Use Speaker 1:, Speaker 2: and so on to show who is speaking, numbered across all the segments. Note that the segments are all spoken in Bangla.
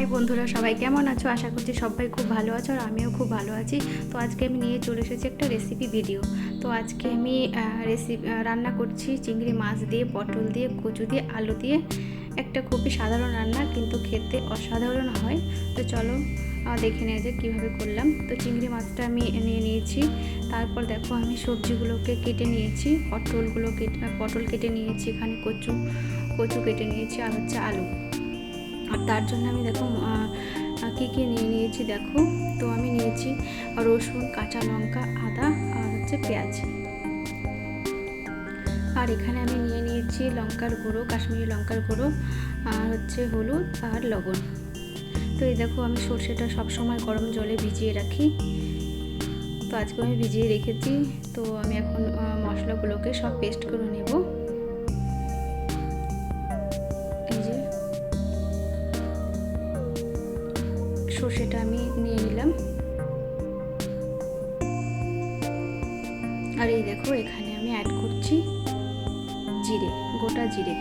Speaker 1: হাই বন্ধুরা, সবাই কেমন আছো? আশা করছি সবাই খুব ভালো আছো আর আমিও খুব ভালো আছি। তো আজকে আমি নিয়ে চলে এসেছি একটা রেসিপি ভিডিও। তো আজকে আমি রান্না করছি চিংড়ি মাছ দিয়ে, পটল দিয়ে, কচু দিয়ে, আলু দিয়ে একটা খুবই সাধারণ রান্না, কিন্তু খেতে অসাধারণ হয়। তো চলো দেখে নেওয়া যাক কীভাবে করলাম। তো চিংড়ি মাছটা আমি নিয়ে নিয়েছি। তারপর দেখো আমি সবজিগুলোকে কেটে নিয়েছি। পটল কেটে নিয়েছি, এখানে কচু কেটে নিয়েছি, আর হচ্ছে আলু। আর তার জন্য আমি দেখো কী নিয়ে নিয়েছি দেখো। তো আমি নিয়েছি রসুন, কাঁচা লঙ্কা, আদা আর হচ্ছে পেঁয়াজ। আর এখানে আমি নিয়ে নিয়েছি লঙ্কার গুঁড়ো, কাশ্মীরি লঙ্কার গুঁড়ো, আর হচ্ছে হলুদ আর লবণ। তো এই দেখো আমি সর্ষেটা সবসময় গরম জলে ভিজিয়ে রাখি। তো আজকে আমি ভিজিয়ে রেখেছি। তো আমি এখন মশলাগুলোকে সব পেস্ট করে নেব। সর্ষেটা আমি নিয়ে নিলাম। আর এই দেখো এখানে আমি অ্যাড করছি জিরে, গোটা জিরে।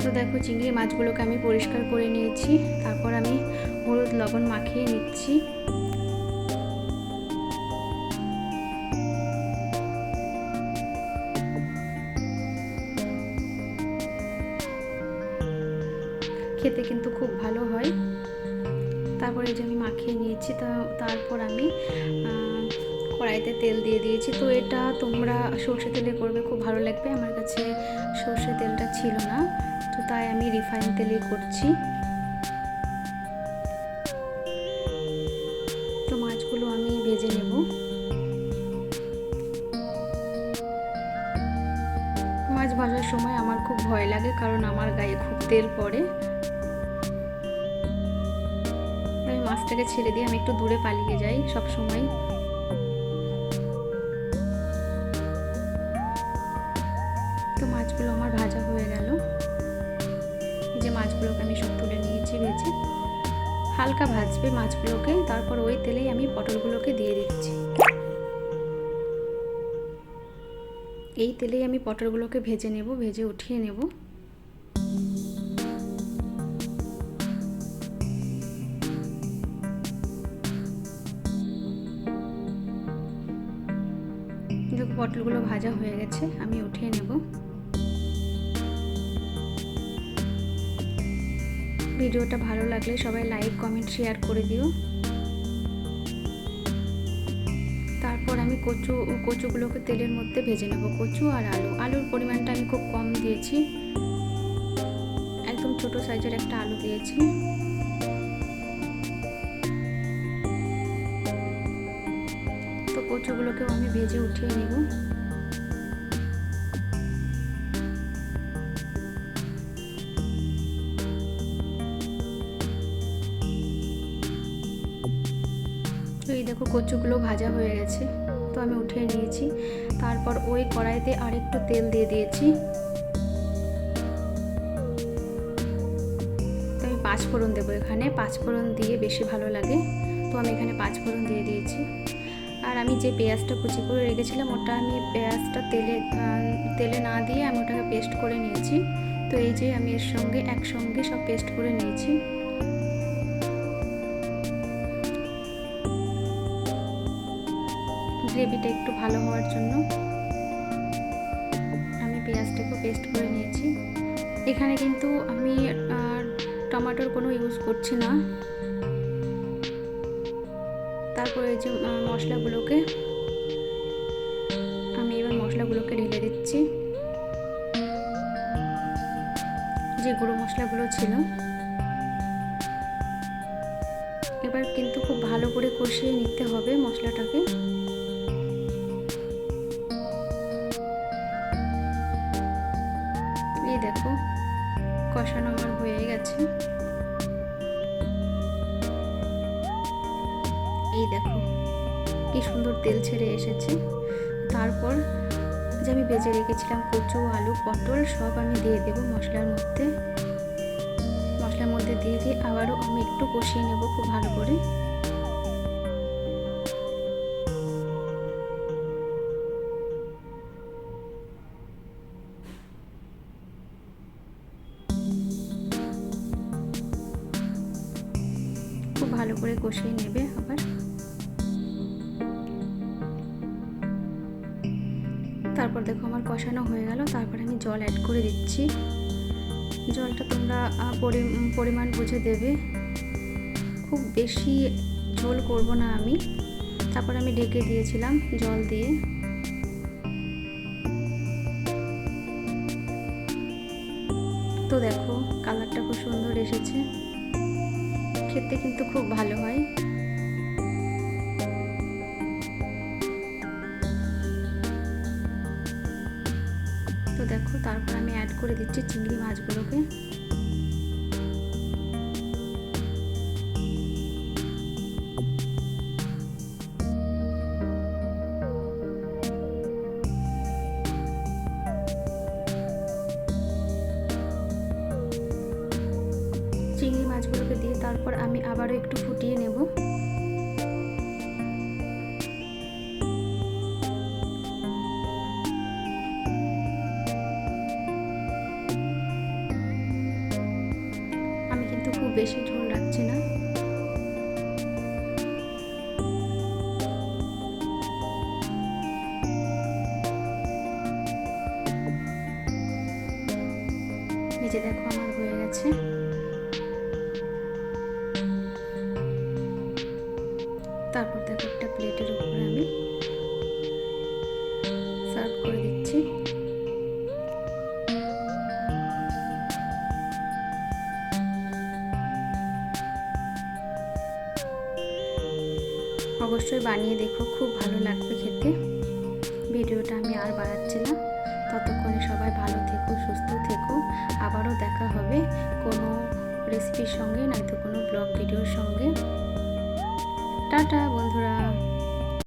Speaker 1: তো দেখো চিংড়ি মাছগুলোকে আমি পরিষ্কার করে নিয়েছি। তারপর আমি হলুদ লবণ মাখিয়ে নিচ্ছি। খেতে কিন্তু খুব ভালো হয়। তারপরে এই যে আমি মাখিয়ে নিয়েছি। তারপর আমি কড়াইতে তেল দিয়ে দিয়েছি। তো এটা তোমরা সর্ষে তেলে করবে, খুব ভালো লাগবে। আমার কাছে সর্ষে তেলটা ছিল না, তো তাই আমি রিফাইন তেলেই করছি। তো মাছগুলো আমি ভেজে নেব। মাছ ভাজার সময় আমার খুব ভয় লাগে, কারণ আমার গায়ে খুব তেল পড়ে। আমি মাছটাকে ছেড়ে দিয়ে আমি একটু দূরে পালিয়ে যাই সব সময়। তো মাছগুলো আমার ভাজা হয়ে গেল। এই যে মাছগুলোকে আমি সব তুলে নিয়েছি ভেজে। হালকা ভাজবে মাছগুলোকে, তারপর ওই তেলেই আমি পটলগুলোকে দিয়ে দিচ্ছি। এই তেলেই আমি পটলগুলোকে ভেজে নেব, ভেজে উঠিয়ে নেব। দেখো পটলগুলো ভাজা হয়ে গেছে, আমি উঠিয়ে নেব। ভিডিওটা ভালো লাগলে সবাই লাইক, কমেন্ট, শেয়ার করে দিও। তারপর আমি কচুগুলোকে তেলের মধ্যে ভেজে নেব। কচু আর আলুর পরিমাণটা আমি খুব কম দিয়েছি, একদম ছোট সাইজের একটা আলু দিয়েছি। তো কচুগুলোকেও আমি ভেজে উঠিয়ে নেব। তো এই দেখো কচুগুলো ভাজা হয়ে গেছে, তো আমি উঠিয়ে নিয়েছি। তারপর ওই কড়াইতে আরেকটু তেল দিয়ে দিয়েছি। তো আমি পাঁচফোড়ন দেবো এখানে, পাঁচফোড়ন দিয়ে বেশি ভালো লাগে, তো আমি এখানে পাঁচফোড়ন দিয়ে দিয়েছি। আর আমি যে পেঁয়াজটা কুচি করে রেখেছিলাম, ওটা আমি পেঁয়াজটা তেলে না দিয়ে আমি ওটাকে পেস্ট করে নিয়েছি। তো এই যে আমি এর সঙ্গে একসঙ্গে সব পেস্ট করে নিয়েছি। গ্রেভিটা একটু ভালো হওয়ার জন্য আমি পেঁয়াজটাকে পেস্ট করে নিয়েছি। এখানে কিন্তু আমি টমেটোর কোনো ইউজ করছি না। তারপরে এই যে আমি এবার মশলাগুলোকে ঢেলে দিচ্ছি, যে গুঁড়ো মশলাগুলো ছিল। এবার কিন্তু খুব ভালো করে কষিয়ে নিতে হবে মশলাটাকে। এই দেখো কষানো আমার হয়ে গেছে। এই দেখো কি সুন্দর তেল ছেড়ে এসেছে। তারপর যে আমি ভেজে রেখেছিলাম কচু, আলু, পটল সব আমি দিয়ে দেবো মশলার মধ্যে দিয়ে আবারও আমি একটু কষিয়ে নেব খুব ভালো করে। ভালো করে কষিয়ে নেবে। আবার তারপর দেখো আমার কষানো হয়ে গেল। তারপর আমি জল অ্যাড করে দিচ্ছি। জলটা তোমরা পরিমাণ বুঝে দেবে, খুব বেশি ঝোল করব না আমি। তারপর আমি ঢেকে দিয়েছিলাম জল দিয়ে। তো দেখো কালারটা খুব সুন্দর এসেছে, খেতে কিন্তু খুব ভালো হয়। তো দেখো তারপর আমি অ্যাড করে দিচ্ছি চিংড়ি মাছগুলোকে। চিংড়ি মাছগুলোকে দিয়ে তারপর আমি আবারও একটু ফুটিয়ে নেব। আমি কিন্তু খুব বেশি ঝোল রাখছি না। এই যে দেখো আমার হয়ে গেছে। তারপর দেখো একটা প্লেটের উপরে আমি সার্ভ করে দিচ্ছি। অবশ্যই বানিয়ে দেখো, খুব ভালো লাগবে খেতে। ভিডিওটা আমি আর বাড়াচ্ছি না। ততক্ষণে সবাই ভালো থেকো, সুস্থ থেকো। আবারও দেখা হবে কোনো রেসিপির সঙ্গে, নয়তো কোনো ব্লগ ভিডিওর সঙ্গে। টাটা বন্ধুরা।